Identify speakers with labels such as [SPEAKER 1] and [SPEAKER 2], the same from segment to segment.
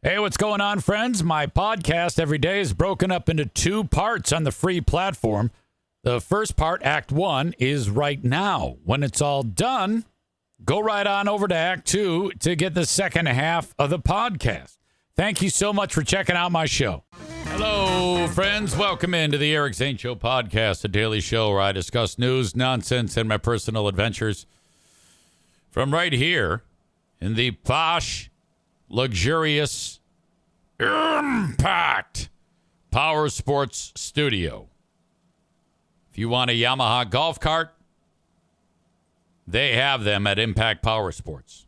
[SPEAKER 1] Hey, what's going on, friends? My podcast every day is broken up into two parts on the free platform. The first part, Act 1, is right now. When it's all done, go right on over to Act 2 to get the second half of the podcast. Thank you so much for checking out my show. Hello, friends. Welcome into the Eric Zane Show Podcast, a daily show where I discuss news, nonsense, and my personal adventures from right here in the posh, luxurious, Impact Power Sports Studio. If you want a Yamaha golf cart, they have them at Impact Power Sports.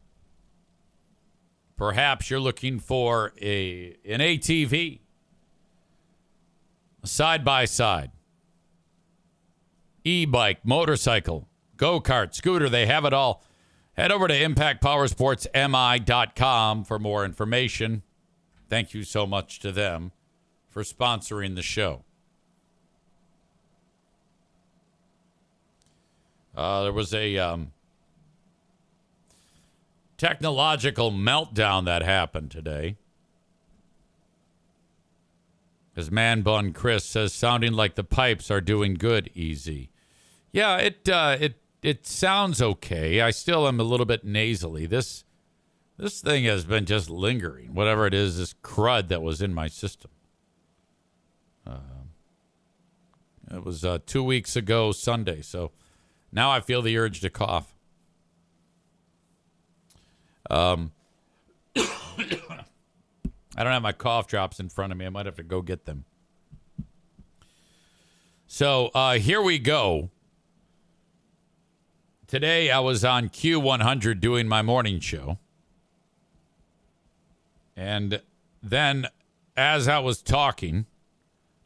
[SPEAKER 1] Perhaps you're looking for an ATV, a side-by-side, e-bike, motorcycle, go-kart, scooter. They have it all. Head over to impactpowersportsmi.com for more information. Thank you so much to them for sponsoring the show. There was a technological meltdown that happened today. As Man Bun Chris says, sounding like the pipes are doing good, Easy. Yeah, it sounds okay. I still am a little bit nasally. This thing has been just lingering, whatever it is, this crud that was in my system. It was 2 weeks ago Sunday, so now I feel the urge to cough. I don't have my cough drops in front of me. I might have to go get them. So here we go. Today I was on Q100 doing my morning show. And then as I was talking,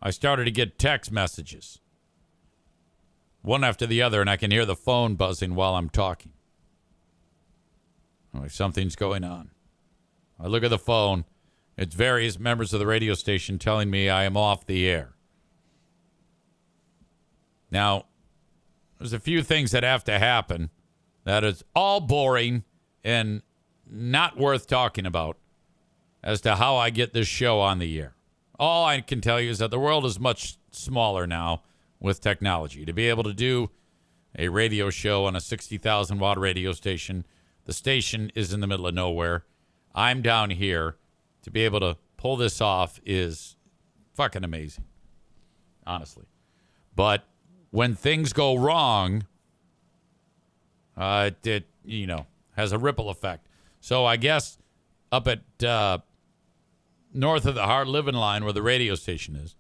[SPEAKER 1] I started to get text messages. One after the other, and I can hear the phone buzzing while I'm talking. Like something's going on. I look at the phone. It's various members of the radio station telling me I am off the air. Now, there's a few things that have to happen that is all boring and not worth talking about as to how I get this show on the air. All I can tell you is that the world is much smaller now with technology. To be able to do a radio show on a 60,000 watt radio station, the station is in the middle of nowhere. I'm down here. To be able to pull this off is fucking amazing, honestly. But when things go wrong, it has a ripple effect. So I guess up at north of the hard living line where the radio station is,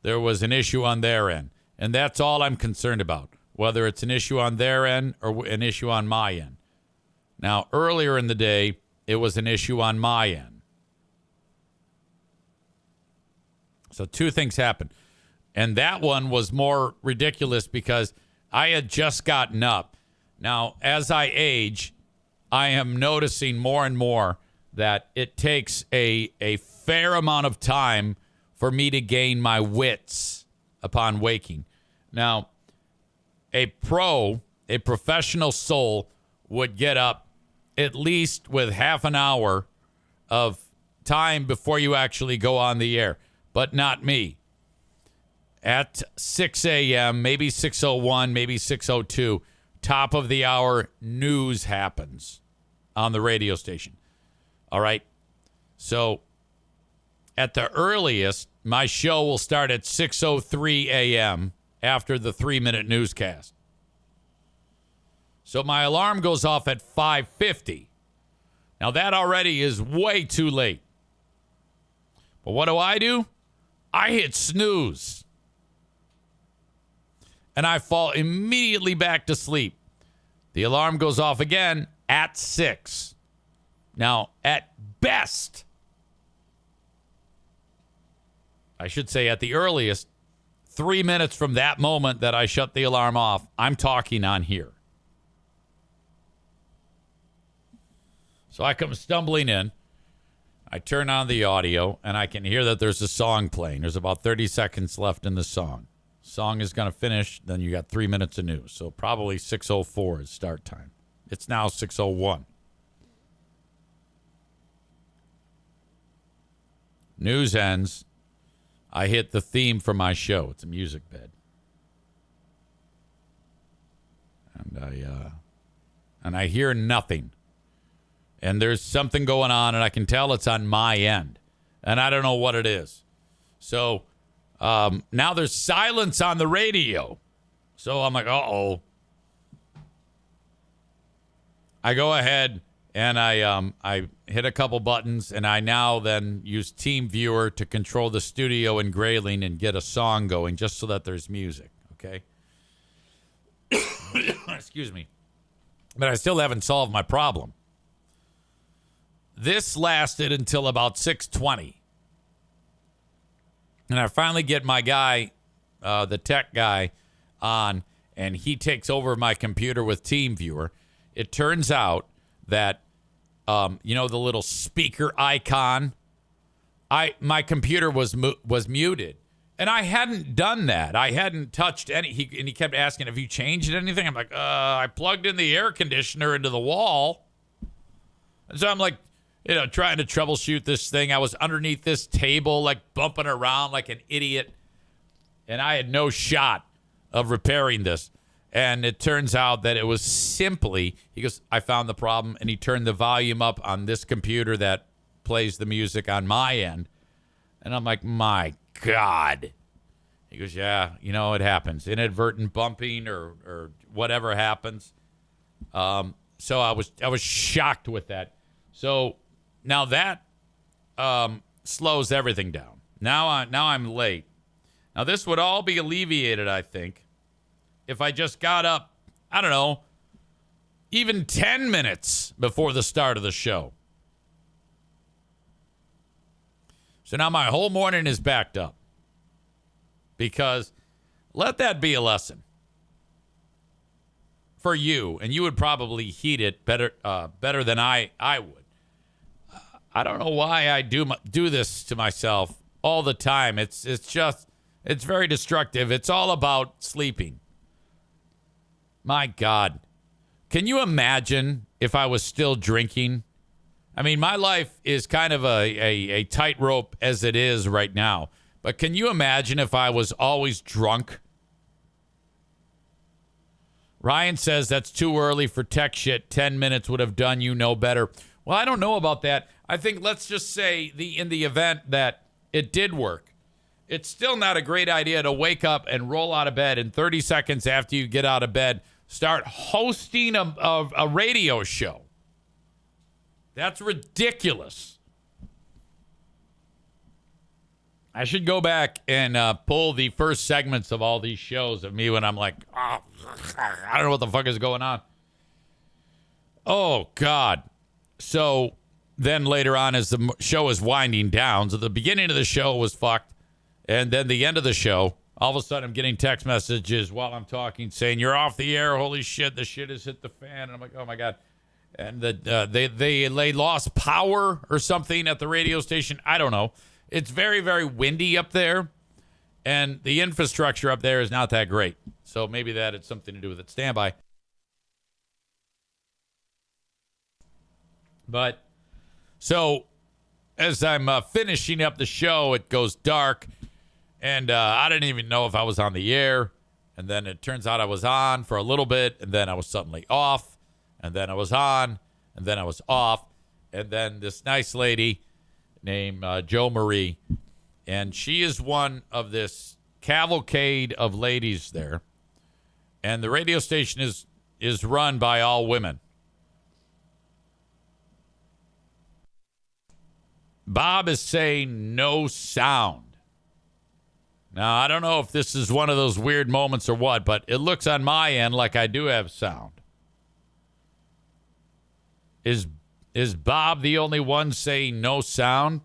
[SPEAKER 1] there was an issue on their end. And that's all I'm concerned about, whether it's an issue on their end or an issue on my end. Now, earlier in the day, it was an issue on my end. So two things happened. And that one was more ridiculous because I had just gotten up. Now, as I age, I am noticing more and more that it takes a fair amount of time for me to gain my wits upon waking. Now, a professional soul would get up at least with half an hour of time before you actually go on the air, but not me. At 6 a.m., maybe 6:01, maybe 6:02, top of the hour news happens on the radio station. All right. So at the earliest, my show will start at 6:03 a.m. after the 3-minute newscast. So my alarm goes off at 5:50. Now that already is way too late. But what do? I hit snooze. And I fall immediately back to sleep. The alarm goes off again at 6. Now, at best, I should say at the earliest, 3 minutes from that moment that I shut the alarm off, I'm talking on here. So I come stumbling in. I turn on the audio, and I can hear that there's a song playing. There's about 30 seconds left in the song. Song is going to finish, then you got 3 minutes of news. So probably 6:04 is start time. It's now 6:01. News ends. I hit the theme for my show. It's a music bed. And I hear nothing. And there's something going on, and I can tell it's on my end. And I don't know what it is. So now there's silence on the radio. So I'm like, uh-oh. I go ahead and I hit a couple buttons, and I now then use TeamViewer to control the studio in Grayling and get a song going just so that there's music, okay? Excuse me. But I still haven't solved my problem. This lasted until about 6:20. And I finally get my guy, the tech guy, on, and he takes over my computer with TeamViewer. It turns out that, the little speaker icon, my computer was muted. And I hadn't done that. I hadn't touched any. He kept asking, have you changed anything? I'm like, I plugged in the air conditioner into the wall. And so I'm like, trying to troubleshoot this thing. I was underneath this table, like bumping around like an idiot. And I had no shot of repairing this. And it turns out that it was simply, he goes, I found the problem. And he turned the volume up on this computer that plays the music on my end. And I'm like, my God. He goes, yeah, it happens. Inadvertent bumping or whatever happens. So I was shocked with that. So now that slows everything down. Now I'm late. Now this would all be alleviated, I think, if I just got up, I don't know, even 10 minutes before the start of the show. So now my whole morning is backed up. Because let that be a lesson for you, and you would probably heed it better than I would. I don't know why I do this to myself all the time. It's very destructive. It's all about sleeping. My God. Can you imagine if I was still drinking? I mean, my life is kind of a tightrope as it is right now. But can you imagine if I was always drunk? Ryan says that's too early for tech shit. 10 minutes would have done you no better. Well, I don't know about that. I think let's just say in the event that it did work, it's still not a great idea to wake up and roll out of bed and 30 seconds after you get out of bed, start hosting a radio show. That's ridiculous. I should go back and pull the first segments of all these shows of me when I'm like, oh, I don't know what the fuck is going on. Oh, God. So then later on, as the show is winding down, so the beginning of the show was fucked. And then the end of the show, all of a sudden I'm getting text messages while I'm talking saying, you're off the air. Holy shit, the shit has hit the fan. And I'm like, oh, my God. And they lost power or something at the radio station. I don't know. It's very, very windy up there, and the infrastructure up there is not that great. So maybe that had something to do with it. Stand by. But so as I'm finishing up the show, it goes dark, and I didn't even know if I was on the air. And then it turns out I was on for a little bit, and then I was suddenly off, and then I was on, and then I was off. And then this nice lady named Jo Marie, and she is one of this cavalcade of ladies there. And the radio station is run by all women. Bob is saying no sound. Now, I don't know if this is one of those weird moments or what, but it looks on my end like I do have sound. Is Bob the only one saying no sound?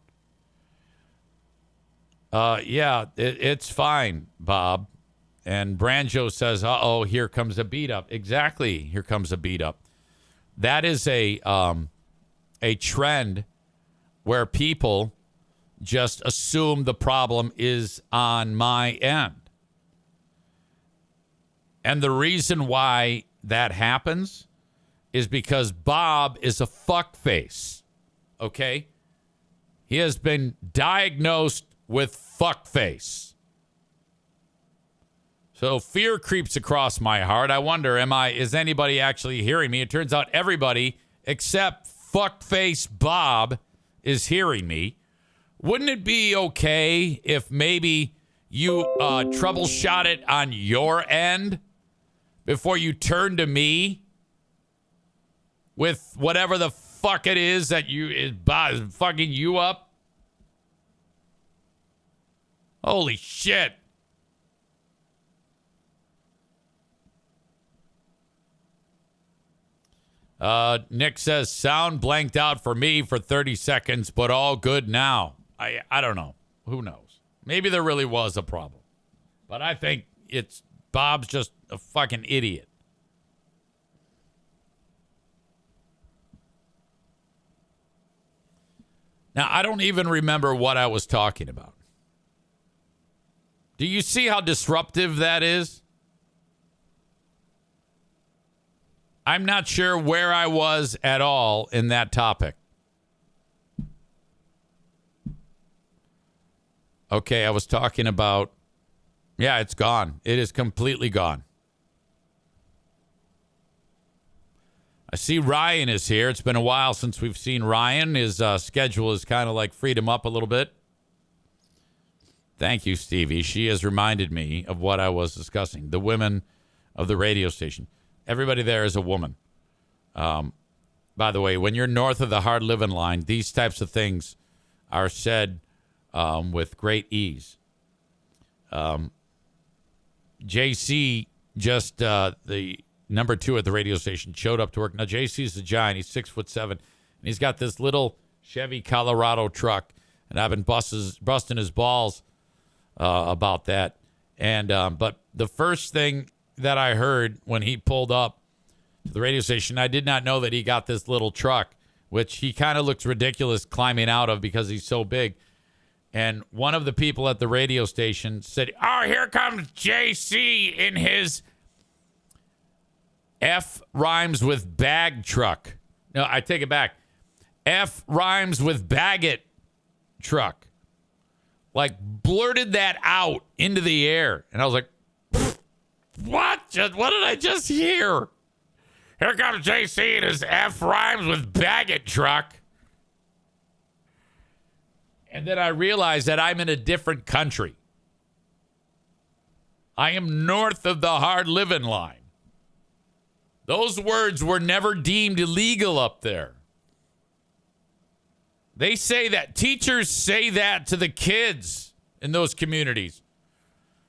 [SPEAKER 1] Yeah, it's fine, Bob. And Branjo says, uh-oh, here comes a beat up. Exactly, here comes a beat up. That is a trend where people just assume the problem is on my end. And the reason why that happens is because Bob is a fuckface, okay? He has been diagnosed with fuckface. So fear creeps across my heart. I wonder, is anybody actually hearing me? It turns out everybody except fuckface Bob is hearing me. Wouldn't it be okay if maybe you troubleshot it on your end before you turn to me with whatever the fuck it is that is fucking you up? Holy shit. Nick says, sound blanked out for me for 30 seconds, but all good now. I don't know. Who knows? Maybe there really was a problem. But I think Bob's just a fucking idiot. Now, I don't even remember what I was talking about. Do you see how disruptive that is? I'm not sure where I was at all in that topic. Okay, I was talking about, it's gone. It is completely gone. I see Ryan is here. It's been a while since we've seen Ryan. His schedule is kind of like freed him up a little bit. Thank you, Stevie. She has reminded me of what I was discussing. The women of the radio station. Everybody there is a woman. By the way, when you're north of the hard living line, these types of things are said with great ease. JC, just the number 2 at the radio station, showed up to work. Now, JC's a giant. He's 6'7", and he's got this little Chevy Colorado truck, and I've been busting his balls about that. And but the first thing that I heard when he pulled up to the radio station, I did not know that he got this little truck, which he kind of looks ridiculous climbing out of because he's so big. And one of the people at the radio station said, "Oh, here comes JC in his F rhymes with bag truck." No, I take it back. F rhymes with baggett truck. Like, blurted that out into the air. And I was like, what did I just hear? Here comes JC and his F rhymes with baggett truck. And then I realized that I'm in a different country. I am north of the hard living line. Those words were never deemed illegal up there. They say that. Teachers say that to the kids in those communities.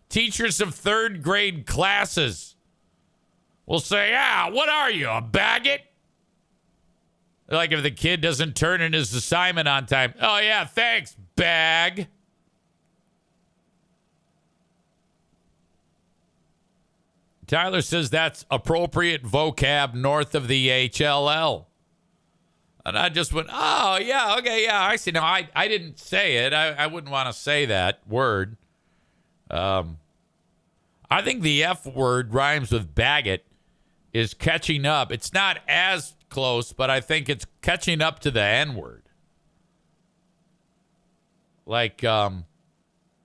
[SPEAKER 1] Teachers of third grade classes will say, what are you, a baggett? Like if the kid doesn't turn in his assignment on time. Oh, yeah, thanks, bag. Tyler says that's appropriate vocab north of the HLL. And I just went, oh, yeah, okay, yeah, I see. No, I didn't say it. I wouldn't want to say that word. I think the F word rhymes with baggett is catching up. It's not as close, but I think it's catching up to the N word. Like, the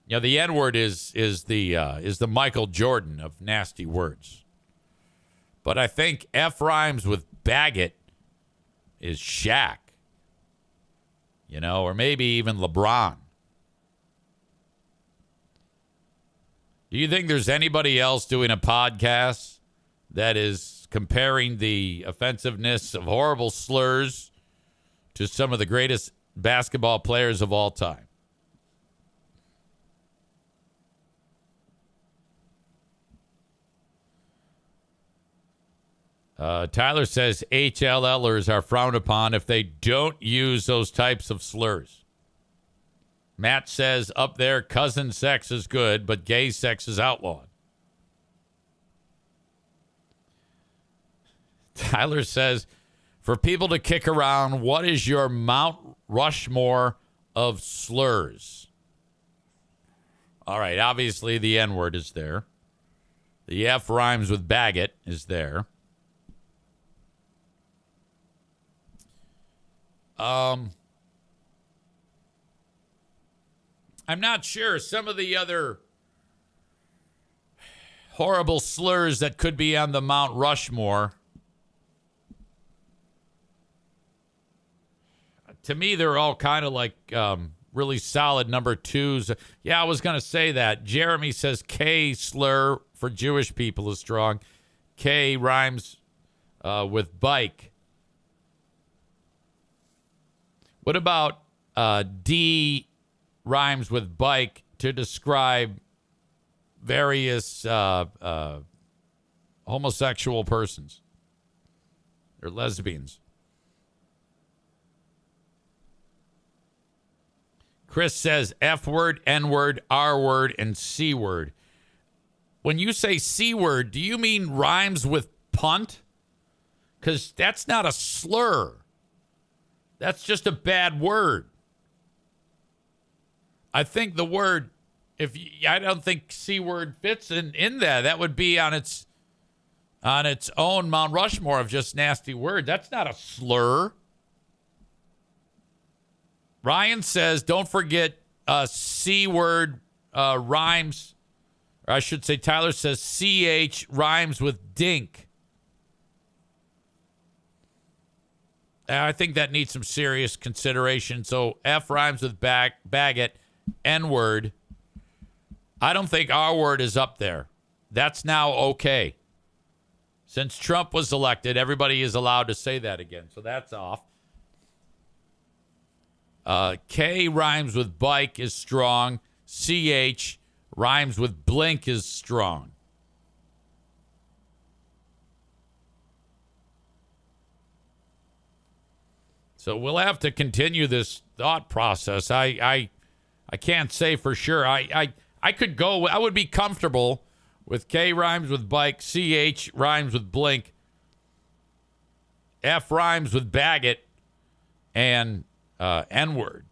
[SPEAKER 1] N word is the Michael Jordan of nasty words. But I think F rhymes with baggett is Shaq, or maybe even LeBron. Do you think there's anybody else doing a podcast that is comparing the offensiveness of horrible slurs to some of the greatest basketball players of all time? Tyler says HLLers are frowned upon if they don't use those types of slurs. Matt says up there, cousin sex is good, but gay sex is outlawed. Tyler says, for people to kick around, what is your Mount Rushmore of slurs? All right, obviously the N-word is there. The F rhymes with baggett is there. I'm not sure. Some of the other horrible slurs that could be on the Mount Rushmore, to me, they're all kind of like really solid number twos. Yeah, I was going to say that. Jeremy says K slur for Jewish people is strong. K rhymes with bike. What about D rhymes with bike to describe various homosexual persons or lesbians? Chris says F word, N word, R word, and C word. When you say C word, do you mean rhymes with punt? Because that's not a slur. That's just a bad word. I think the word, I don't think C word fits in that. That would be on its own Mount Rushmore of just nasty words. That's not a slur. Ryan says, don't forget C word rhymes, or I should say Tyler says CH rhymes with dink. I think that needs some serious consideration. So F rhymes with baguette, N word. I don't think R word is up there. That's now okay. Since Trump was elected, everybody is allowed to say that again. So that's off. K rhymes with bike is strong. CH rhymes with blink is strong. So we'll have to continue this thought process. I can't say for sure. I could go. I would be comfortable with K rhymes with bike. CH rhymes with blink. F rhymes with baguette. And N-word.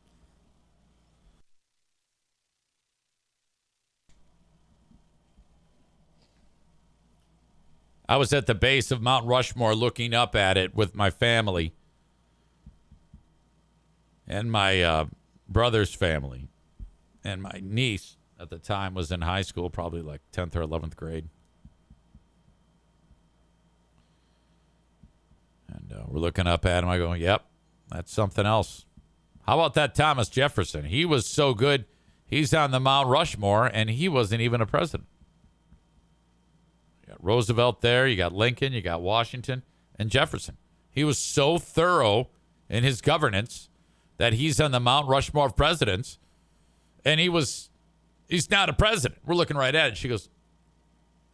[SPEAKER 1] I was at the base of Mount Rushmore looking up at it with my family and my brother's family. And my niece at the time was in high school, probably like 10th or 11th grade. And we're looking up at him. I go, yep, that's something else. How about that Thomas Jefferson? He was so good. He's on the Mount Rushmore, and he wasn't even a president. You got Roosevelt there. You got Lincoln. You got Washington and Jefferson. He was so thorough in his governance that he's on the Mount Rushmore of presidents, and he's not a president. We're looking right at it. She goes,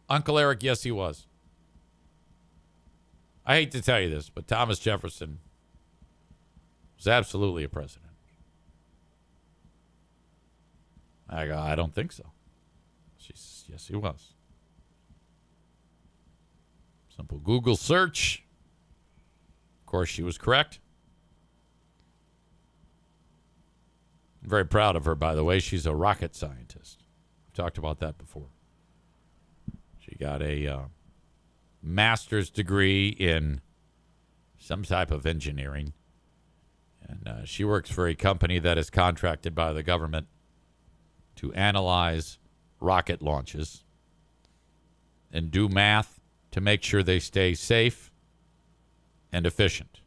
[SPEAKER 1] Uncle Eric, yes, he was. I hate to tell you this, but Thomas Jefferson was absolutely a president. I go, I don't think so. She says, yes, he was. Simple Google search. Of course, she was correct. I'm very proud of her, by the way. She's a rocket scientist. We've talked about that before. She got a master's degree in some type of engineering. And she works for a company that is contracted by the government to analyze rocket launches and do math to make sure they stay safe and efficient.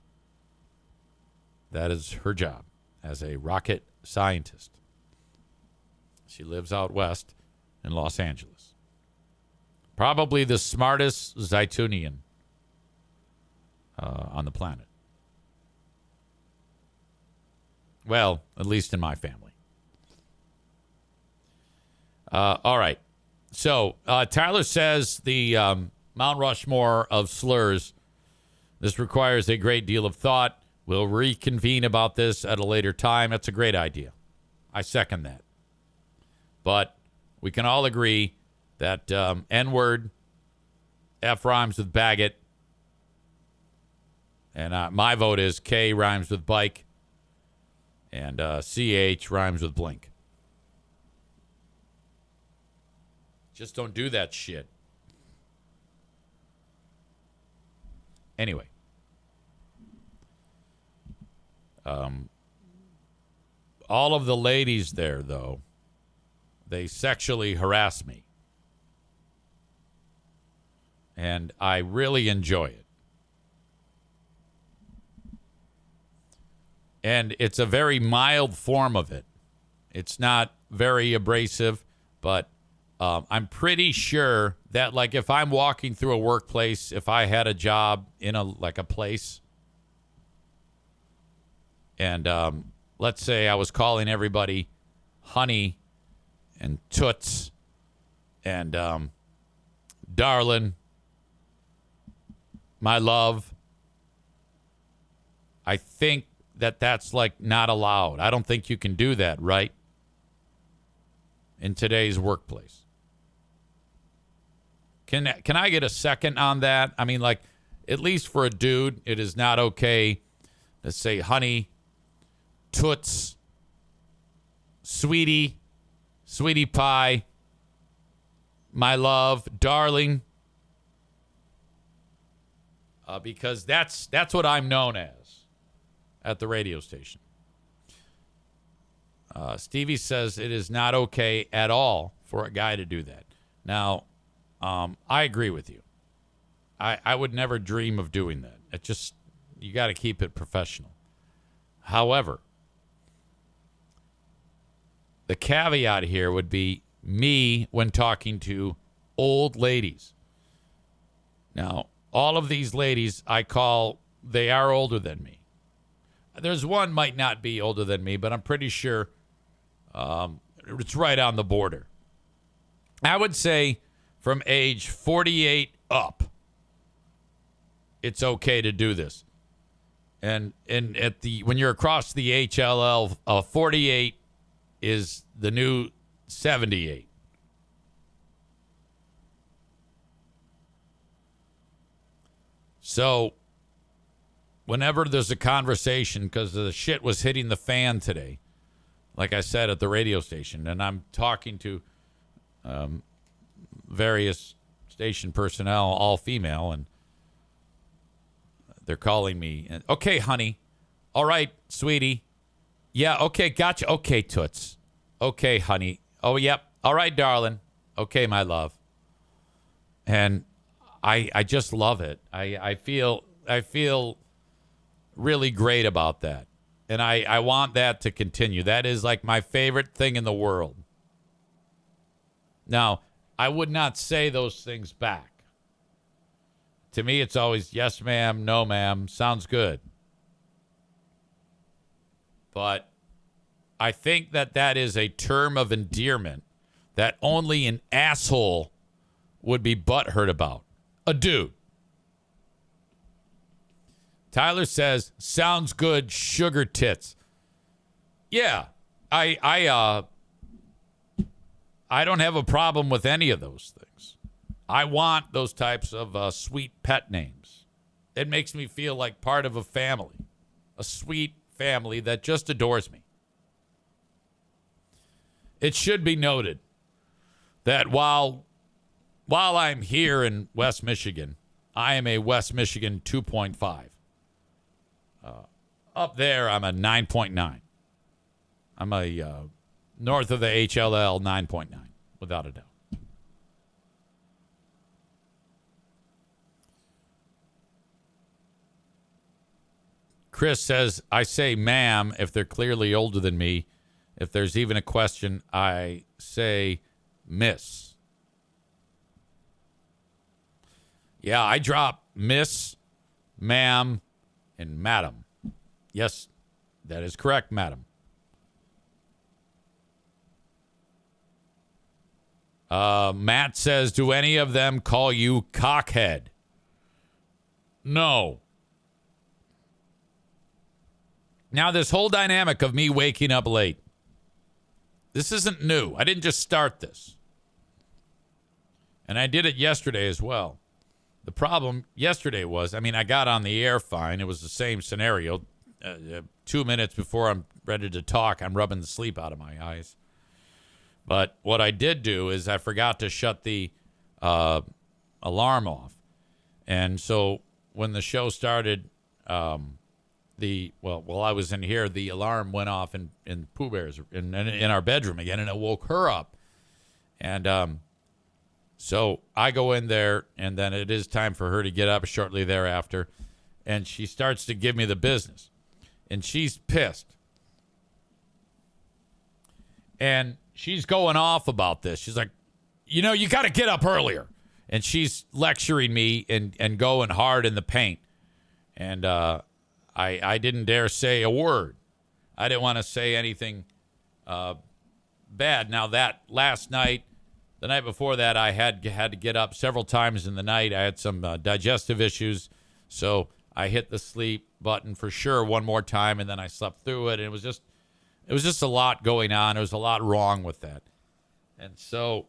[SPEAKER 1] That is her job as a rocket scientist. She lives out west in Los Angeles. Probably the smartest Zaytunian on the planet. Well, at least in my family. All right. So Tyler says the Mount Rushmore of slurs. This requires a great deal of thought. We'll reconvene about this at a later time. That's a great idea. I second that. But we can all agree that N-word, F rhymes with baguette, and my vote is K rhymes with bike, and CH rhymes with blink. Just don't do that shit. Anyway. All of the ladies there, though, They sexually harass me. And I really enjoy it. And it's a very mild form of it. It's not very abrasive, but I'm pretty sure that, like, if I'm walking through a workplace, if I had a job in a place, and let's say I was calling everybody honey and toots and darling, my love, I think that's like not allowed. I don't think you can do that, right? In today's workplace. Can I get a second on that? I mean, like, at least for a dude, it is not okay to say honey, toots, sweetie, sweetie pie, my love, darling, because that's what I'm known as at the radio station. Stevie says it is not okay at all for a guy to do that. Now, I agree with you. I would never dream of doing that. It just, you got to keep it professional. However, the caveat here would be me when talking to old ladies. Now, all of these ladies they are older than me. There's one might not be older than me, but I'm pretty sure it's right on the border. I would say from age 48 up, it's okay to do this. And when you're across the HLL, 48 is the new 78. So whenever there's a conversation, because the shit was hitting the fan today, like I said, at the radio station, and I'm talking to various station personnel, all female, and they're calling me, okay, honey. All right, sweetie. Yeah, okay, gotcha. Okay, toots. Okay, honey. Oh, yep. All right, darling. Okay, my love. And I just love it. I feel really great about that. And I want that to continue. That is like my favorite thing in the world. Now, I would not say those things back. To me, it's always yes, ma'am, no, ma'am. Sounds good. But I think that is a term of endearment that only an asshole would be butthurt about. A dude. Tyler says, sounds good, sugar tits. Yeah, I don't have a problem with any of those things. I want those types of sweet pet names. It makes me feel like part of a family, a sweet family that just adores me. It should be noted that while I'm here in West Michigan, I am a West Michigan 2.5. Up there, I'm a 9.9. I'm a north of the HLL 9.9, without a doubt. Chris says, I say ma'am if they're clearly older than me. If there's even a question, I say miss. Yeah, I drop miss, ma'am, and madam. Yes, that is correct, madam. Matt says, do any of them call you cockhead? No. Now, this whole dynamic of me waking up late, this isn't new. I didn't just start this. And I did it yesterday as well. The problem yesterday was, I got on the air fine. It was the same scenario. 2 minutes before I'm ready to talk, I'm rubbing the sleep out of my eyes. But what I did do is I forgot to shut the alarm off. And so when the show started, while I was in here, the alarm went off in Pooh Bear's in our bedroom again, and it woke her up. And so I go in there, and then it is time for her to get up shortly thereafter. And she starts to give me the business. And she's pissed. And she's going off about this. She's like, you got to get up earlier. And she's lecturing me and going hard in the paint. And I didn't dare say a word. I didn't want to say anything bad. Now, that last night, the night before that, I had to get up several times in the night. I had some digestive issues. So I hit the sleep button for sure one more time, and then I slept through it. And it was just a lot going on. There was a lot wrong with that. And so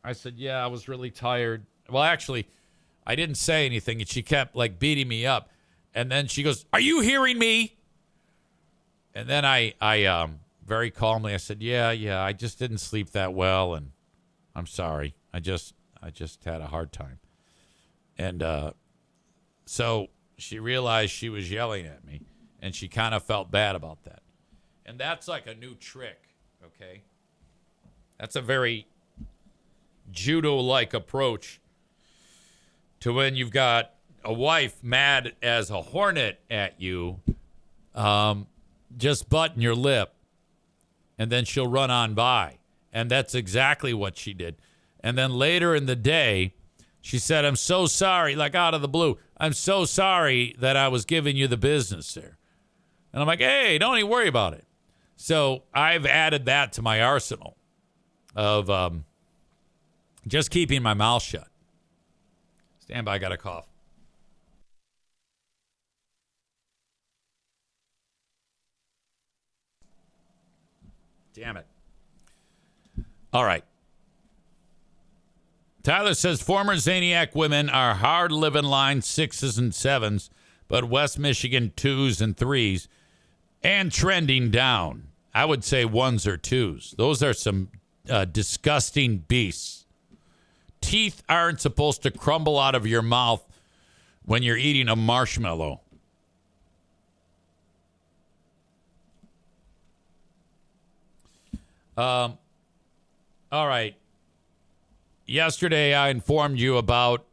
[SPEAKER 1] I said, yeah, I was really tired. Well, actually, I didn't say anything, and she kept, beating me up. And then she goes, are you hearing me? And then I very calmly, I said, yeah, I just didn't sleep that well, and I'm sorry. I just had a hard time. And so she realized she was yelling at me, and she kind of felt bad about that. And that's like a new trick, okay? That's a very judo-like approach to when you've got a wife mad as a hornet at you. Just button your lip, and then she'll run on by. And that's exactly what she did. And then later in the day, she said, I'm so sorry, out of the blue. I'm so sorry that I was giving you the business there. And I'm like, hey, don't even worry about it. So I've added that to my arsenal of just keeping my mouth shut. Stand by, I got a cough. Damn it. All right. Tyler says former Zaniac women are hard living line 6s and 7s, but West Michigan 2s and 3s, and trending down. I would say 1s or 2s. Those are some disgusting beasts. Teeth aren't supposed to crumble out of your mouth when you're eating a marshmallow. All right. Yesterday, I informed you about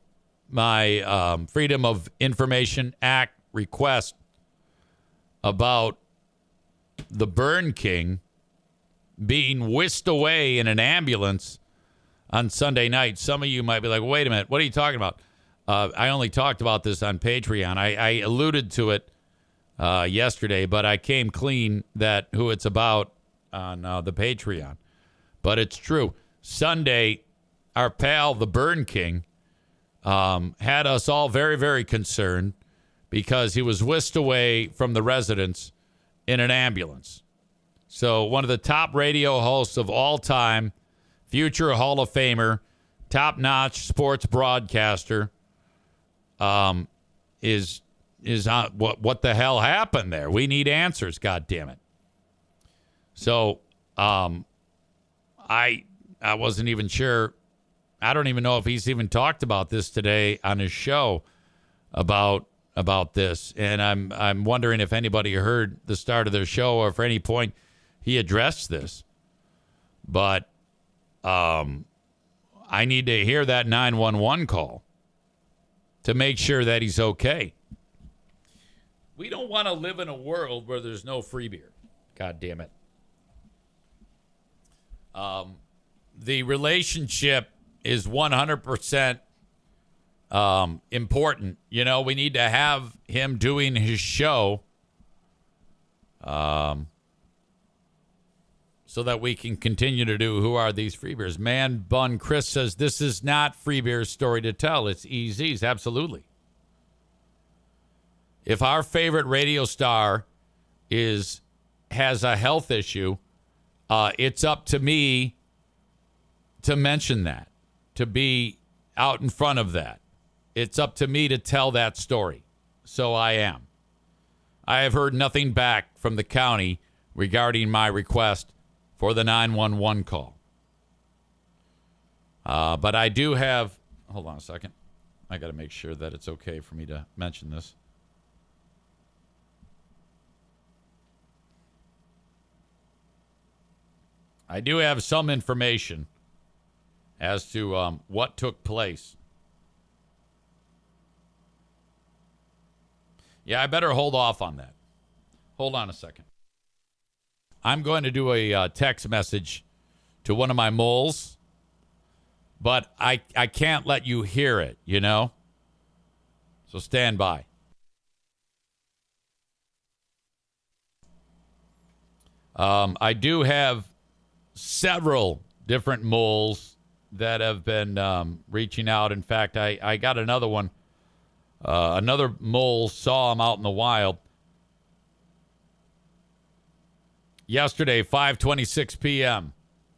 [SPEAKER 1] my Freedom of Information Act request about the Burn King being whisked away in an ambulance on Sunday night. Some of you might be like, wait a minute, what are you talking about? I only talked about this on Patreon. I alluded to it yesterday, but I came clean that who it's about on the Patreon. But it's true. Sunday, our pal, the Burn King, had us all very, very concerned because he was whisked away from the residence in an ambulance. So one of the top radio hosts of all time, future Hall of Famer, top-notch sports broadcaster, is on what the hell happened there? We need answers, God damn it. So I wasn't even sure. I don't even know if he's even talked about this today on his show about this, and I'm wondering if anybody heard the start of their show or if at any point he addressed this. But I need to hear that 911 call to make sure that he's okay. We don't want to live in a world where there's no free beer. God damn it. The relationship is 100% important. You know, we need to have him doing his show so that we can continue to do Who Are These Free Beers? Man Bun Chris says this is not Free Beer's story to tell. It's EZ's. Absolutely. If our favorite radio star has a health issue, it's up to me to mention that, to be out in front of that. It's up to me to tell that story. So I am. I have heard nothing back from the county regarding my request for the 911 call. But I do have, hold on a second. I got to make sure that it's okay for me to mention this. I do have some information as to what took place. Yeah, I better hold off on that. Hold on a second. I'm going to do a text message to one of my moles, but I can't let you hear it, you know? So stand by. I do have several different moles that have been reaching out. In fact, I got another one. Another mole saw him out in the wild yesterday, 5:26 p.m.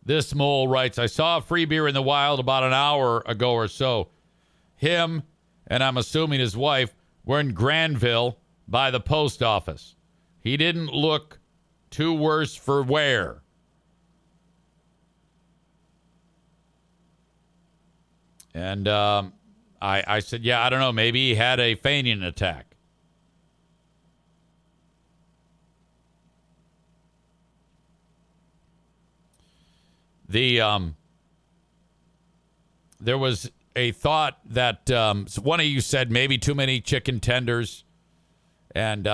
[SPEAKER 1] This mole writes, I saw a free beer in the wild about an hour ago or so. Him, and I'm assuming his wife, were in Granville by the post office. He didn't look too worse for wear. And I said, yeah, I don't know. Maybe he had a fainting attack. There was a thought that one of you said maybe too many chicken tenders and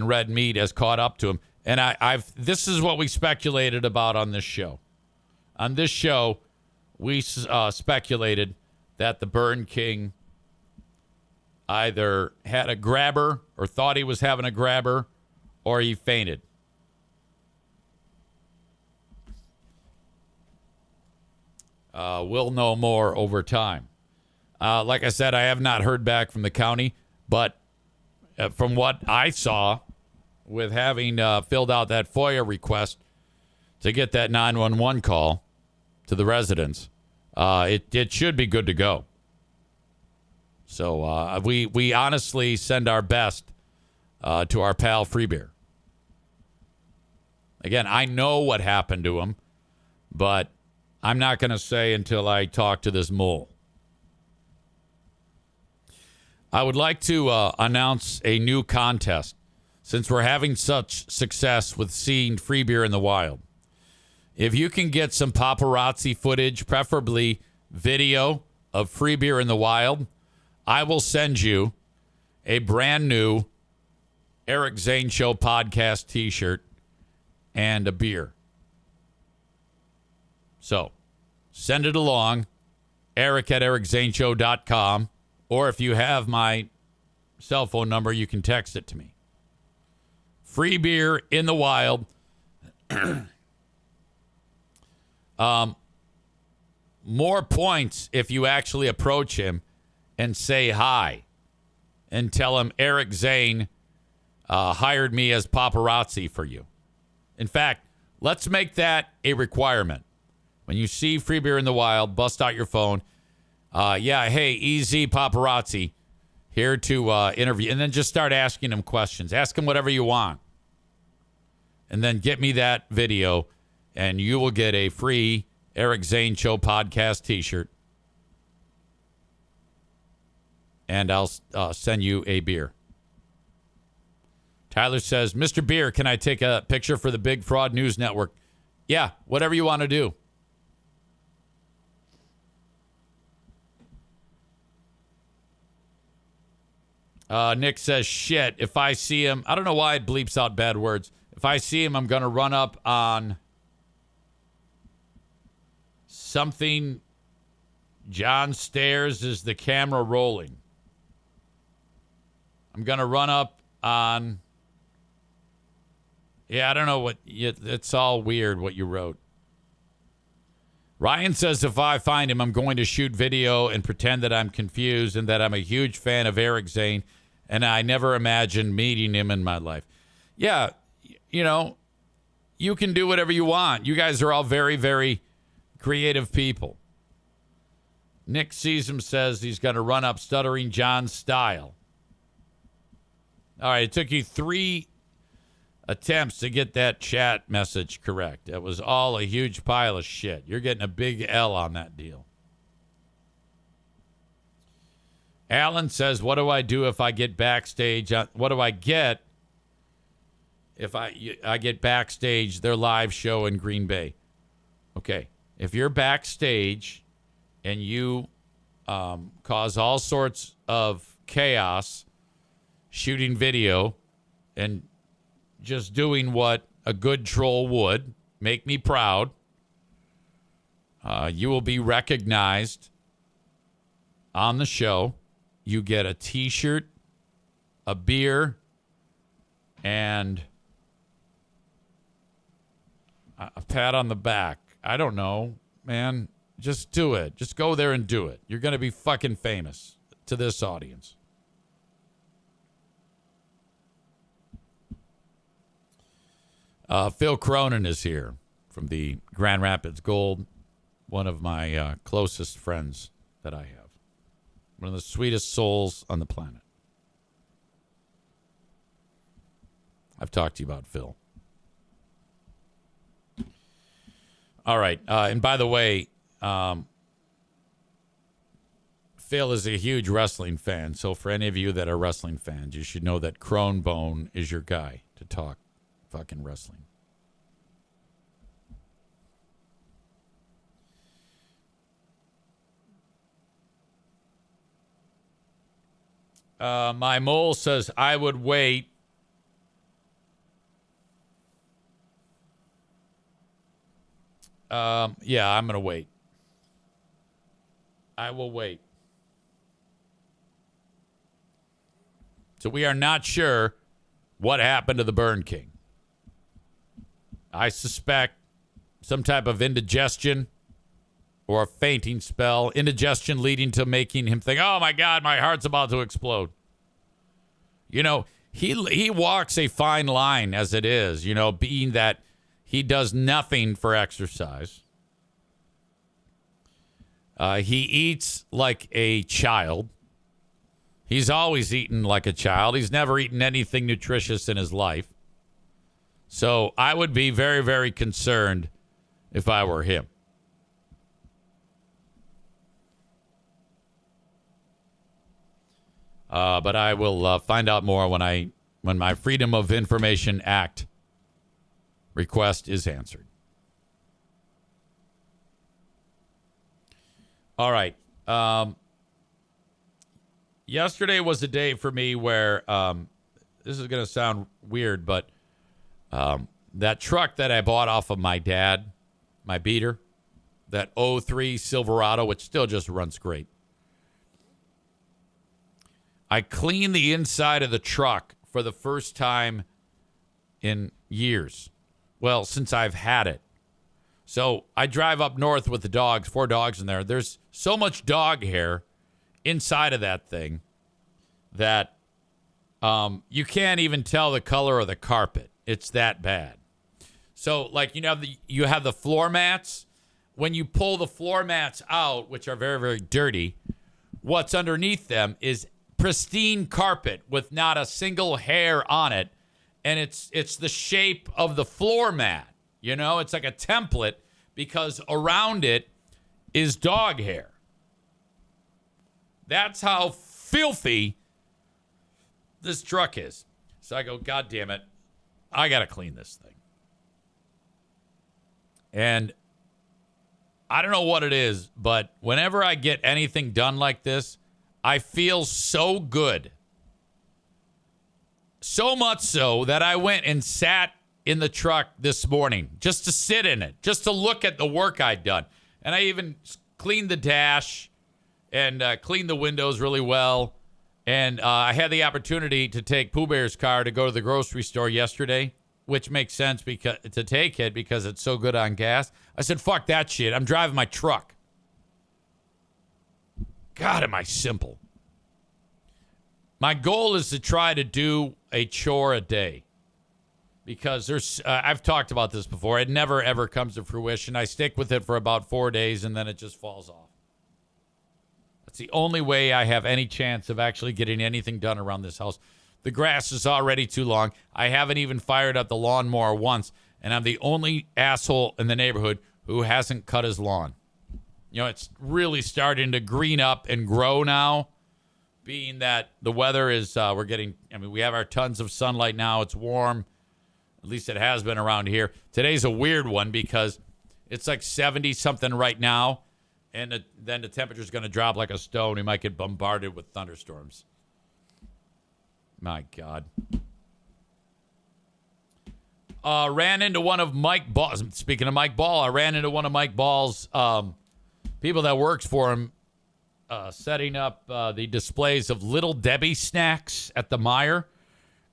[SPEAKER 1] red meat has caught up to him. And this is what we speculated about on this show. On this show, we speculated that the Burn King either had a grabber or thought he was having a grabber or he fainted. We'll know more over time. Like I said, I have not heard back from the county, but from what I saw with having filled out that FOIA request to get that 911 call to the residents, it should be good to go. So we honestly send our best to our pal Freebeer. Again, I know what happened to him, but I'm not going to say until I talk to this mole. I would like to announce a new contest since we're having such success with seeing free beer in the wild. If you can get some paparazzi footage, preferably video of free beer in the wild, I will send you a brand new Eric Zane Show Podcast t-shirt and a beer. So, send it along, eric@ericzaneshow.com, or if you have my cell phone number, you can text it to me. Free beer in the wild. More points if you actually approach him and say hi and tell him Eric Zane hired me as paparazzi for you. In fact, let's make that a requirement. When you see free beer in the wild, bust out your phone. Hey, EZ paparazzi, here to interview. And then just start asking him questions. Ask him whatever you want. And then get me that video, and you will get a free Eric Zane Show Podcast t-shirt. And I'll send you a beer. Tyler says, Mr. Beer, can I take a picture for the Big Fraud News Network? Yeah, whatever you want to do. Nick says, shit, if I see him, I don't know why it bleeps out bad words. If I see him, I'm going to run up on something. John stares as the camera rolling. I'm going to run up on, I don't know what, it's all weird what you wrote. Ryan says if I find him, I'm going to shoot video and pretend that I'm confused and that I'm a huge fan of Eric Zane, and I never imagined meeting him in my life. Yeah, you can do whatever you want. You guys are all very, very creative people. Nick Seasum says he's going to run up Stuttering John style. All right, it took you 3 attempts to get that chat message correct. It was all a huge pile of shit. You're getting a big L on that deal. Alan says, what do I do if I get backstage? What do I get if I get backstage their live show in Green Bay? Okay, if you're backstage and you cause all sorts of chaos, shooting video, and just doing what a good troll would, make me proud, you will be recognized on the show. You get a T-shirt, a beer, and a pat on the back. I don't know, man. Just do it. Just go there and do it. You're going to be fucking famous to this audience. Phil Cronin is here from the Grand Rapids Gold, one of my closest friends that I have. One of the sweetest souls on the planet. I've talked to you about Phil. All right. And by the way, Phil is a huge wrestling fan. So for any of you that are wrestling fans, you should know that Cronbone is your guy to talk fucking wrestling. My mole says I would wait. Yeah, I'm going to wait. I will wait. So we are not sure what happened to the Burn King. I suspect some type of indigestion or a fainting spell. Indigestion leading to making him think, oh, my God, my heart's about to explode. You know, he walks a fine line as it is, you know, being that he does nothing for exercise. He eats like a child. He's always eaten like a child. He's never eaten anything nutritious in his life. So I would be very, very concerned if I were him. But I will find out more when my Freedom of Information Act request is answered. All right. Yesterday was a day for me where this is going to sound weird, but that truck that I bought off of my dad, my beater, that '03 Silverado, which still just runs great. I cleaned the inside of the truck for the first time in years. Well, since I've had it. So I drive up north with the dogs, 4 dogs in there. There's so much dog hair inside of that thing that you can't even tell the color of the carpet. It's that bad. So, like, you have the floor mats. When you pull the floor mats out, which are very, very dirty, what's underneath them is pristine carpet with not a single hair on it. And it's the shape of the floor mat. You know, it's like a template because around it is dog hair. That's how filthy this truck is. So I go, God damn it, I got to clean this thing. And I don't know what it is, but whenever I get anything done like this, I feel so good. So much so that I went and sat in the truck this morning just to sit in it, just to look at the work I'd done. And I even cleaned the dash and cleaned the windows really well. And I had the opportunity to take Pooh Bear's car to go to the grocery store yesterday, which makes sense to take it because it's so good on gas. I said, fuck that shit. I'm driving my truck. God, am I simple. My goal is to try to do a chore a day. Because I've talked about this before. It never, ever comes to fruition. I stick with it for about 4 days, and then it just falls off. That's the only way I have any chance of actually getting anything done around this house. The grass is already too long. I haven't even fired up the lawnmower once, and I'm the only asshole in the neighborhood who hasn't cut his lawn. You know, it's really starting to green up and grow now, being that the weather is, we have our tons of sunlight now. It's warm. At least it has been around here. Today's a weird one because it's like 70-something right now. And then the temperature's going to drop like a stone. We might get bombarded with thunderstorms. My God. Ran into one of Mike Ball. Speaking of Mike Ball, I ran into one of Mike Ball's people that works for him setting up the displays of Little Debbie snacks at the Meijer.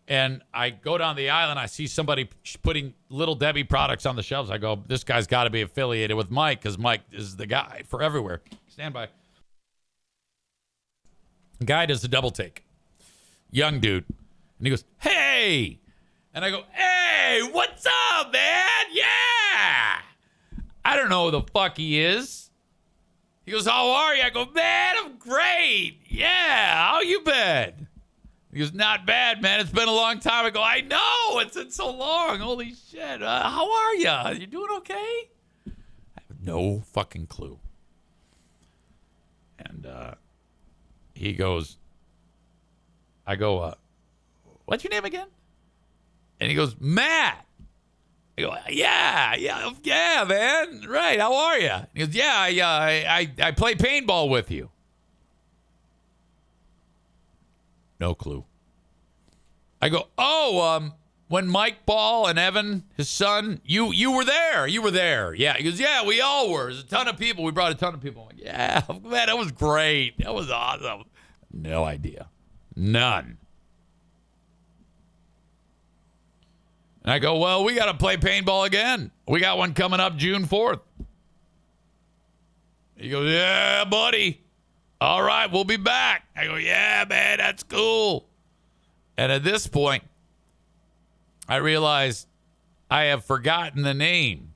[SPEAKER 1] And I go down the aisle and I see somebody putting Little Debbie products on the shelves. I go, this guy's got to be affiliated with Mike because Mike is the guy for everywhere. Stand by. The guy does a double take. Young dude. And he goes, hey! And I go, hey, what's up, man? Yeah! I don't know who the fuck he is. He goes, how are you? I go, man, I'm great. Yeah, how you been? He goes, not bad, man. It's been a long time. I go, I know. It's been so long. Holy shit. How are you? You doing okay? I have no fucking clue. And he goes, I go, what's your name again? And he goes, Matt. I go, yeah, man. Right, how are you? He goes, yeah, I play paintball with you. No clue. I go, when Mike Ball and Evan, his son, you were there. You were there. Yeah. He goes, yeah, we all were. There's a ton of people. We brought a ton of people. I'm like, yeah, man, that was great. That was awesome. No idea. None. And I go, well, we got to play paintball again. We got one coming up June 4th. He goes, yeah, buddy. All right, we'll be back. I go, yeah, man, that's cool. And at this point, I realize I have forgotten the name.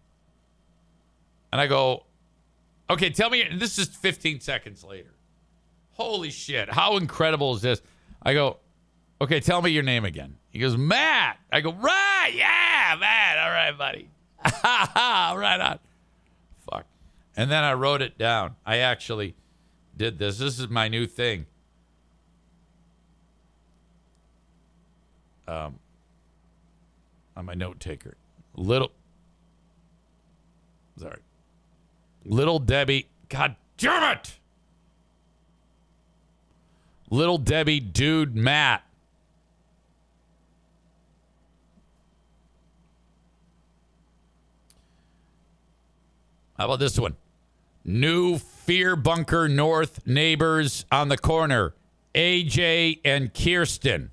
[SPEAKER 1] And I go, okay, tell me. This is 15 seconds later. Holy shit. How incredible is this? I go, okay, tell me your name again. He goes, Matt. I go, right. Yeah, Matt. All right, buddy. Right on. Fuck. And then I wrote it down. I actually did this. This is my new thing. On my note taker. Little Debbie. God damn it. Little Debbie dude Matt. How about this one? New Fear Bunker North neighbors on the corner. AJ and Kirsten.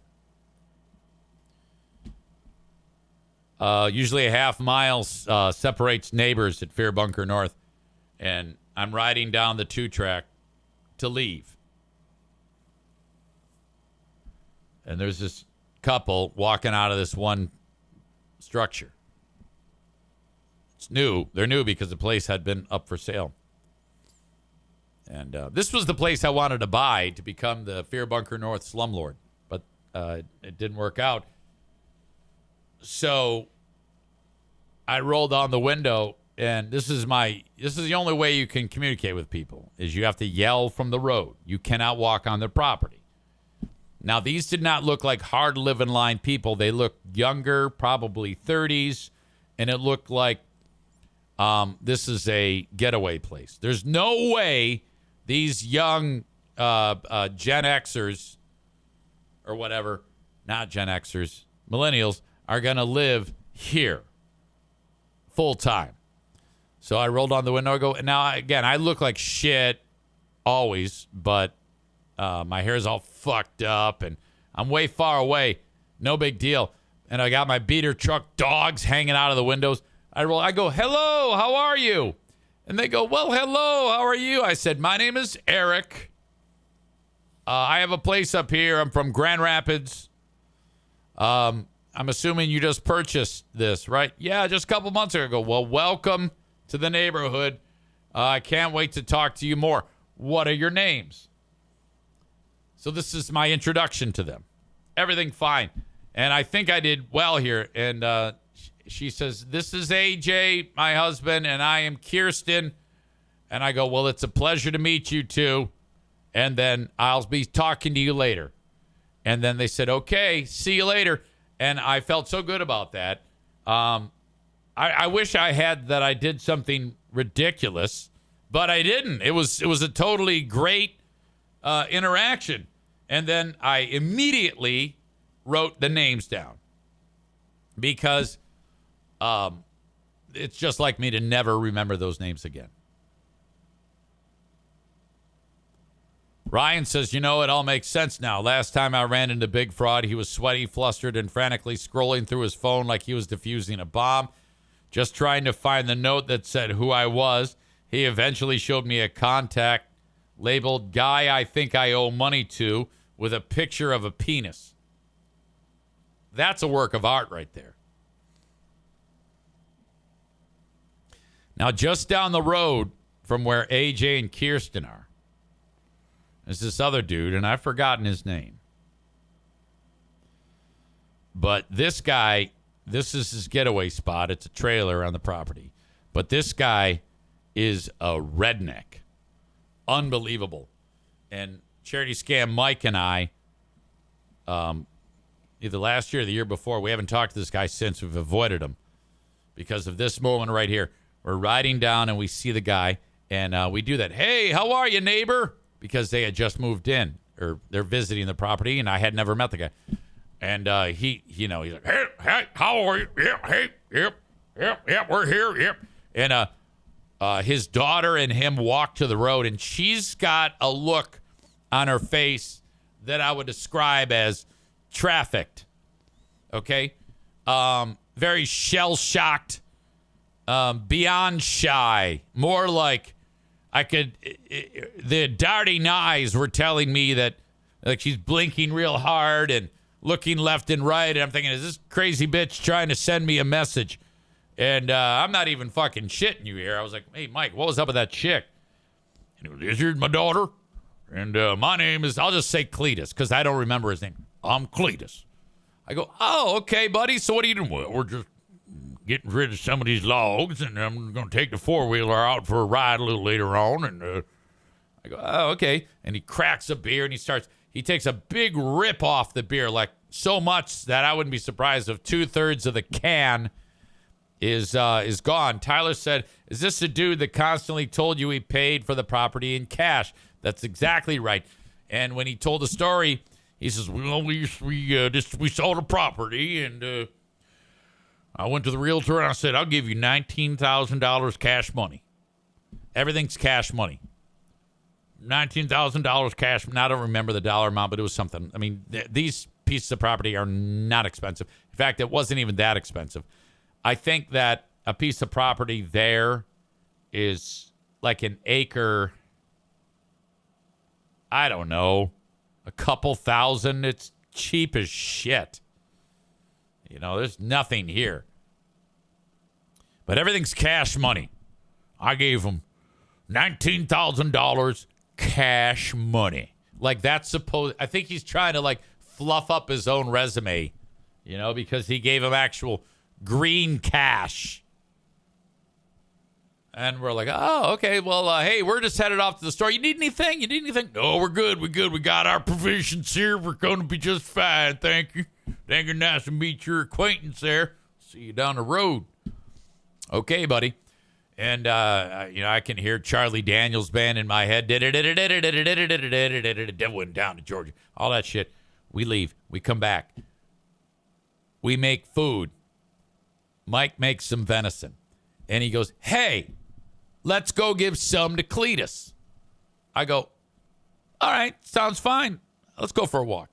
[SPEAKER 1] Usually a half mile separates neighbors at Fear Bunker North. And I'm riding down the 2-track to leave. And there's this couple walking out of this one structure. It's new. They're new because the place had been up for sale. And this was the place I wanted to buy to become the Fear Bunker North slumlord. But it didn't work out. So I rolled down the window, and this is the only way you can communicate with people, is you have to yell from the road. You cannot walk on their property. Now, these did not look like hard living line people. They looked younger, probably 30s, and it looked like this is a getaway place. There's no way these young Gen Xers or whatever, not Gen Xers, millennials, are going to live here full time. So I rolled on the window. I go, now, again, I look like shit always, but my hair's all fucked up, and I'm way far away. No big deal. And I got my beater truck dogs hanging out of the windows. I go, hello, how are you? And they go, well, hello, how are you? I said, my name is Eric. I have a place up here. I'm from Grand Rapids. I'm assuming you just purchased this, right? Yeah, just a couple months ago. I go, well, welcome to the neighborhood. I can't wait to talk to you more. What are your names? So this is my introduction to them. Everything fine. And I think I did well here. And she says, this is AJ, my husband, and I am Kirsten. And I go, well, it's a pleasure to meet you too. And then I'll be talking to you later. And then they said, okay, see you later. And I felt so good about that. I wish I did something ridiculous. but I didn't. It was a totally great interaction. And then I immediately wrote the names down because it's just like me to never remember those names again. Ryan says, it all makes sense now. Last time I ran into Big Fraud, he was sweaty, flustered, and frantically scrolling through his phone like he was defusing a bomb, just trying to find the note that said who I was. He eventually showed me a contact labeled guy I think I owe money to with a picture of a penis. That's a work of art right there. Now, just down the road from where AJ and Kirsten are, is this other dude, and I've forgotten his name. But this guy, this is his getaway spot. It's a trailer on the property. But this guy is a redneck. Unbelievable. And Charity Scam Mike and I, either last year or the year before, we haven't talked to this guy since. We've avoided him because of this moment right here. We're riding down and we see the guy, and we do that. Hey, how are you, neighbor? Because they had just moved in, or they're visiting the property, and I had never met the guy. And he's like, hey, how are you? Yep, we're here, yep. And his daughter and him walk to the road, and she's got a look on her face that I would describe as trafficked. Okay? Very shell-shocked, beyond shy, more like the darting eyes were telling me that like she's blinking real hard and looking left and right. And I'm thinking, is this crazy bitch trying to send me a message? And I'm not even fucking shitting you here. I was like, hey, Mike, what was up with that chick? And he goes, this is my daughter. And my name is, I'll just say Cletus because I don't remember his name. I'm Cletus. I go, oh, okay, buddy. So what are you doing? Well, we're just getting rid of some of these logs, and I'm going to take the four-wheeler out for a ride a little later on. And I go, oh, okay. And he cracks a beer, and he takes a big rip off the beer, like so much that I wouldn't be surprised if 2/3 of the can is gone. Tyler said, is this the dude that constantly told you he paid for the property in cash? That's exactly right. And when he told the story, he says, well, we sold a property, and I went to the realtor and I said, I'll give you $19,000 cash money. Everything's cash money. $19,000 cash. Now I don't remember the dollar amount, but it was something. I mean, these pieces of property are not expensive. In fact, it wasn't even that expensive. I think that a piece of property there is like an acre, I don't know, a couple thousand. It's cheap as shit. There's nothing here. But everything's cash money. I gave him $19,000 cash money. Like that's supposed, I think he's trying to like fluff up his own resume, because he gave him actual green cash. And we're like, oh, okay. Well, hey, we're just headed off to the store. You need anything? No, we're good. We got our provisions here. We're going to be just fine. Thank you. Thank you. Nice to meet your acquaintance there. See you down the road. Okay, buddy. And, I can hear Charlie Daniels band in my head. Went down to Georgia. All that shit. We leave. We come back. We make food. Mike makes some venison. And he goes, hey, let's go give some to Cletus. I go, all right, sounds fine. Let's go for a walk.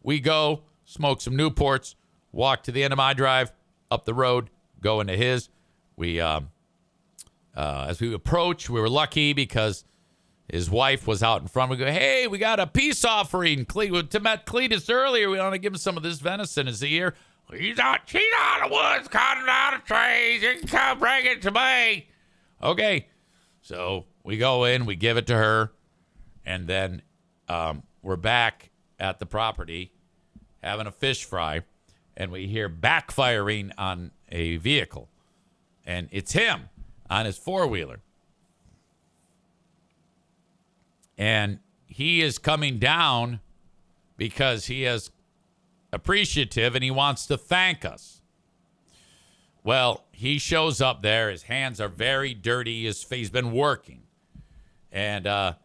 [SPEAKER 1] We go, smoke some Newports, walk to the end of my drive, up the road, go into his. We, as we approach, we were lucky because his wife was out in front. We go, hey, we got a peace offering. To met Cletus earlier. We want to give him some of this venison. Is he here? She's out of the woods, cutting out of trees. You can come bring it to me. Okay. So we go in, we give it to her, and then we're back at the property having a fish fry, and we hear backfiring on a vehicle. And it's him on his four-wheeler. And he is coming down because he is appreciative and he wants to thank us. Well, he shows up there. His hands are very dirty. He's been working. And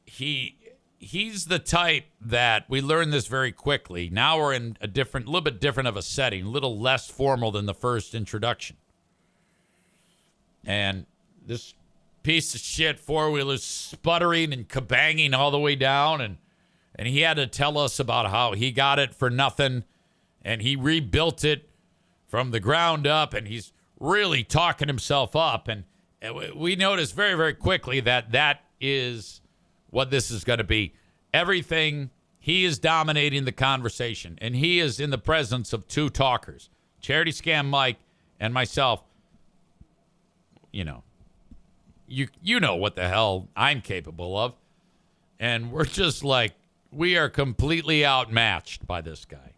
[SPEAKER 1] he's the type that we learned this very quickly. Now we're in a little bit different of a setting, a little less formal than the first introduction. And this piece of shit four-wheeler's sputtering and kabanging all the way down, and he had to tell us about how he got it for nothing, and he rebuilt it from the ground up, and he's really talking himself up. And we noticed very, very quickly that is what this is going to be. Everything, he is dominating the conversation, and he is in the presence of two talkers, Charity Scam Mike and myself. You know what the hell I'm capable of. And we're just like, we are completely outmatched by this guy.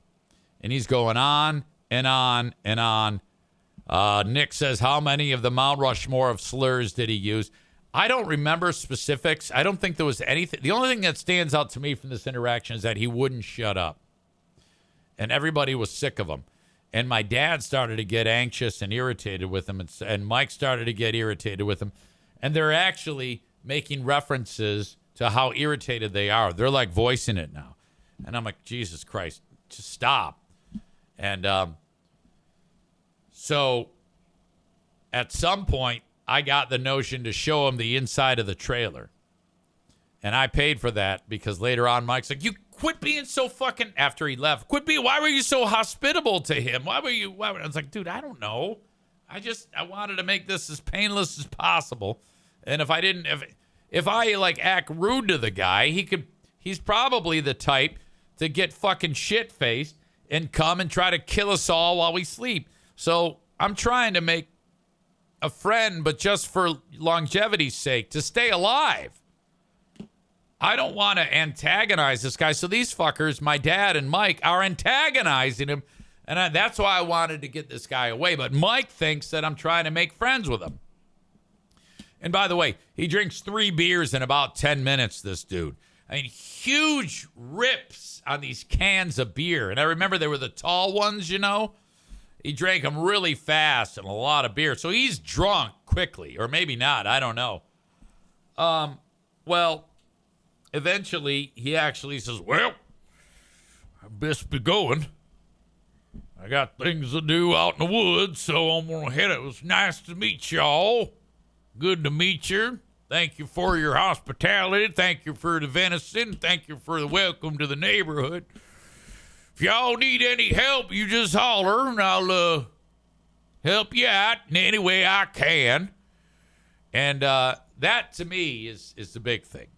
[SPEAKER 1] And he's going on and on and on. Nick says, how many of the Mount Rushmore of slurs did he use? I don't remember specifics. I don't think there was anything. The only thing that stands out to me from this interaction is that he wouldn't shut up. And everybody was sick of him. And my dad started to get anxious and irritated with him. And Mike started to get irritated with him. And they're actually making references to how irritated they are. They're like voicing it now. And I'm like, Jesus Christ, just stop. And so at some point, I got the notion to show him the inside of the trailer. And I paid for that because later on, Mike's like, you quit being so fucking, after he left, why were you so hospitable to him? I was like, dude, I don't know. I wanted to make this as painless as possible. And if I like act rude to the guy, he's probably the type to get fucking shit-faced and come and try to kill us all while we sleep. So I'm trying to make a friend, but just for longevity's sake, to stay alive. I don't want to antagonize this guy. So these fuckers, my dad and Mike, are antagonizing him. And that's why I wanted to get this guy away. But Mike thinks that I'm trying to make friends with him. And by the way, he drinks 3 beers in about 10 minutes, this dude. I mean, huge rips on these cans of beer. And I remember they were the tall ones, He drank them really fast and a lot of beer. So he's drunk quickly. Or maybe not. I don't know. Well, eventually, he actually says, well, I best be going. I got things to do out in the woods, so I'm going to head. It was nice to meet y'all. Good to meet you. Thank you for your hospitality. Thank you for the venison. Thank you for the welcome to the neighborhood. If y'all need any help, you just holler, and I'll help you out in any way I can. And that, to me, is the big thing.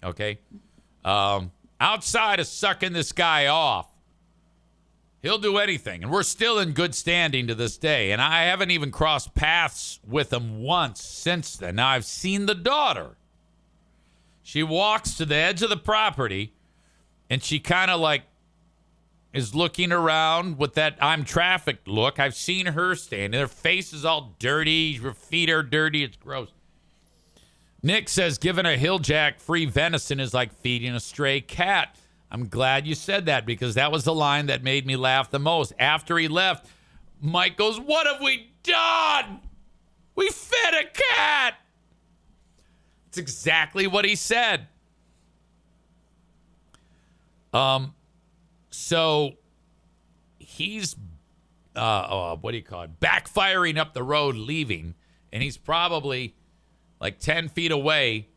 [SPEAKER 1] Okay? Outside of sucking this guy off, he'll do anything. And we're still in good standing to this day. And I haven't even crossed paths with him once since then. Now, I've seen the daughter. She walks to the edge of the property, and she kind of like is looking around with that I'm trafficked look. I've seen her standing. Her face is all dirty. Her feet are dirty. It's gross. Nick says giving a hilljack free venison is like feeding a stray cat. I'm glad you said that because that was the line that made me laugh the most. After he left, Mike goes, what have we done? We fed a cat. It's exactly what he said. So he's, backfiring up the road, leaving, and he's probably like 10 feet away.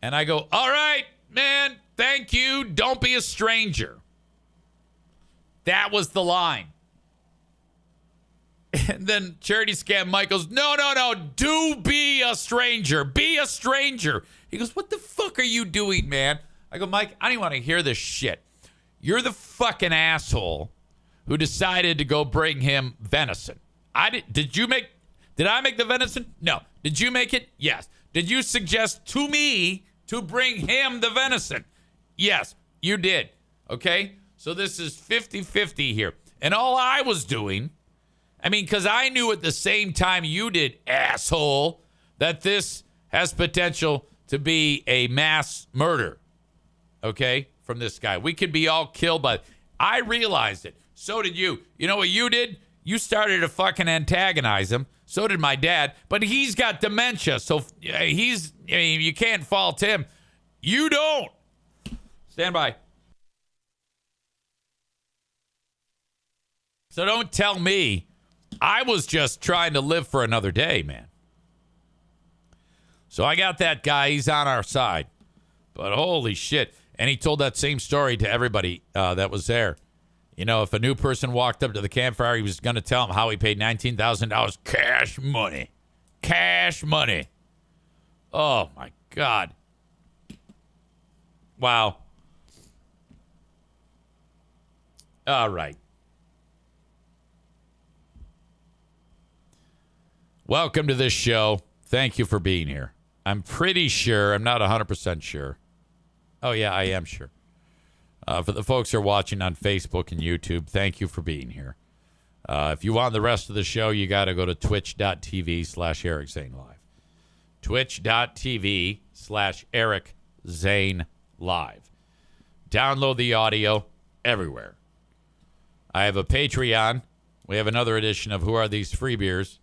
[SPEAKER 1] And I go, all right, man, thank you. Don't be a stranger. That was the line. And then Charity Scam Mike goes, no, do be a stranger. Be a stranger. He goes, what the fuck are you doing, man? I go, Mike, I don't want to hear this shit. You're the fucking asshole who decided to go bring him venison. Did I make the venison? No. Did you make it? Yes. Did you suggest to me to bring him the venison? Yes, you did. Okay? So this is 50-50 here. And all I was doing, because I knew at the same time you did, asshole, that this has potential to be a mass murder. Okay? From this guy. We could be all killed by it. I realized it. So did you. You know what you did? You started to fucking antagonize him. So did my dad, but he's got dementia, so you can't fault him. You don't. Stand by. So don't tell me. I was just trying to live for another day, man. So I got that guy. He's on our side. But holy shit. And he told that same story to everybody that was there. You know, if a new person walked up to the campfire, he was going to tell them how he paid $19,000 cash money. Cash money. Oh, my God. Wow. All right. Welcome to this show. Thank you for being here. I'm pretty sure, I'm not 100% sure. Oh, yeah, I am sure. For the folks who are watching on Facebook and YouTube, thank you for being here. If you want the rest of the show, you got to go to twitch.tv/Eric Zane Live. Twitch.tv/Eric Zane Live. Download the audio everywhere. I have a Patreon. We have another edition of Who Are These Free Beers?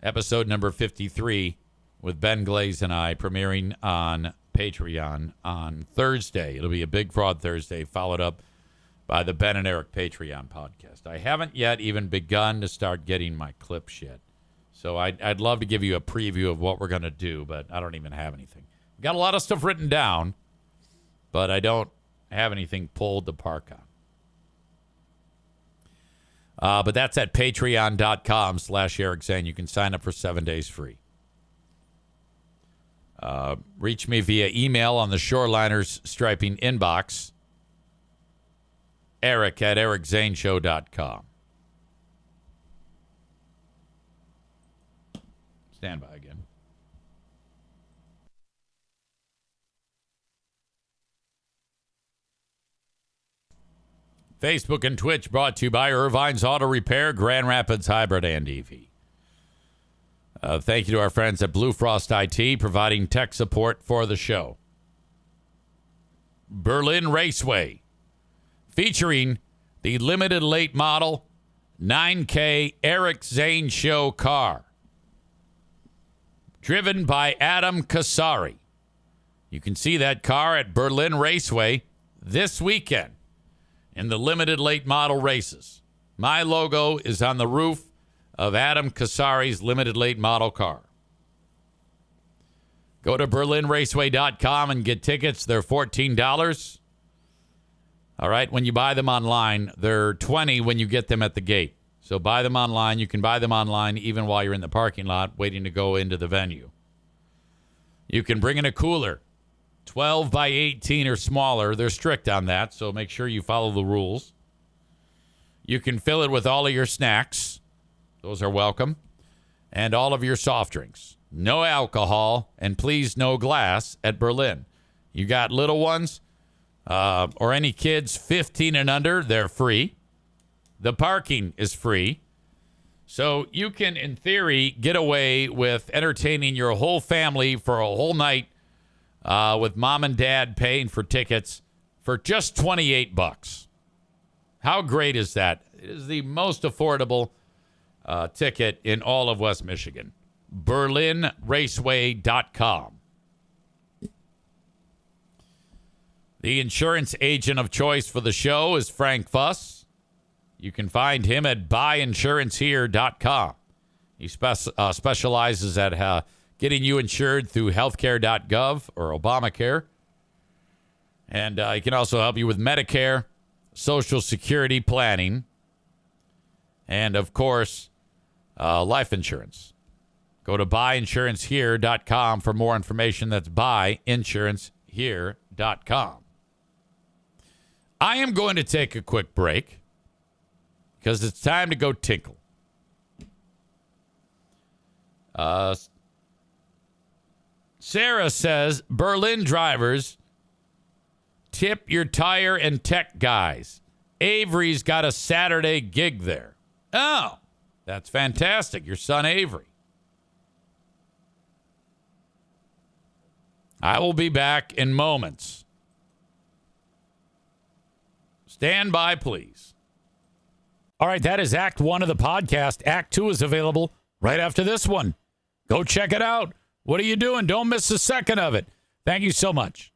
[SPEAKER 1] Episode number 53 with Ben Glaze and I premiering on Patreon on Thursday. It'll be a Big Fraud Thursday, followed up by the Ben and Eric Patreon podcast. I haven't yet even begun to start getting my clips yet. So I'd love to give you a preview of what we're going to do, but I don't even have anything. Got a lot of stuff written down, but I don't have anything pulled to park on. But that's at patreon.com/Eric Zane. You can sign up for 7 days free. Reach me via email on the Shoreliners Striping inbox. Eric@ericzaneshow.com. Stand by again. Facebook and Twitch brought to you by Irvine's Auto Repair, Grand Rapids Hybrid and EV. Thank you to our friends at Blue Frost IT, providing tech support for the show. Berlin Raceway, featuring the limited late model 9K Eric Zane Show car, driven by Adam Kasari. You can see that car at Berlin Raceway this weekend in the limited late model races. My logo is on the roof of Adam Kasari's limited late model car. Go to berlinraceway.com and get tickets. They're $14. All right, when you buy them online, they're $20 when you get them at the gate. So buy them online. You can buy them online even while you're in the parking lot waiting to go into the venue. You can bring in a cooler, 12 by 18 or smaller. They're strict on that, so make sure you follow the rules. You can fill it with all of your snacks. Those are welcome. And all of your soft drinks. No alcohol, and please no glass at Berlin. You got little ones or any kids 15 and under, they're free. The parking is free. So you can, in theory, get away with entertaining your whole family for a whole night with mom and dad paying for tickets for just $28. How great is that? It is the most affordable ticket in all of West Michigan. BerlinRaceway.com. The insurance agent of choice for the show is Frank Fuss. You can find him at buyinsurancehere.com. He specializes at getting you insured through healthcare.gov or Obamacare. And he can also help you with Medicare, Social Security planning, and, of course, life insurance. Go to buyinsurancehere.com for more information. That's buyinsurancehere.com. I am going to take a quick break because it's time to go tinkle. Sarah says, Berlin drivers, tip your tire and tech guys. Avery's got a Saturday gig there. Oh, that's fantastic. Your son Avery. I will be back in moments. Stand by, please. All right, that is Act 1 of the podcast. Act 2 is available right after this one. Go check it out. What are you doing? Don't miss a second of it. Thank you so much.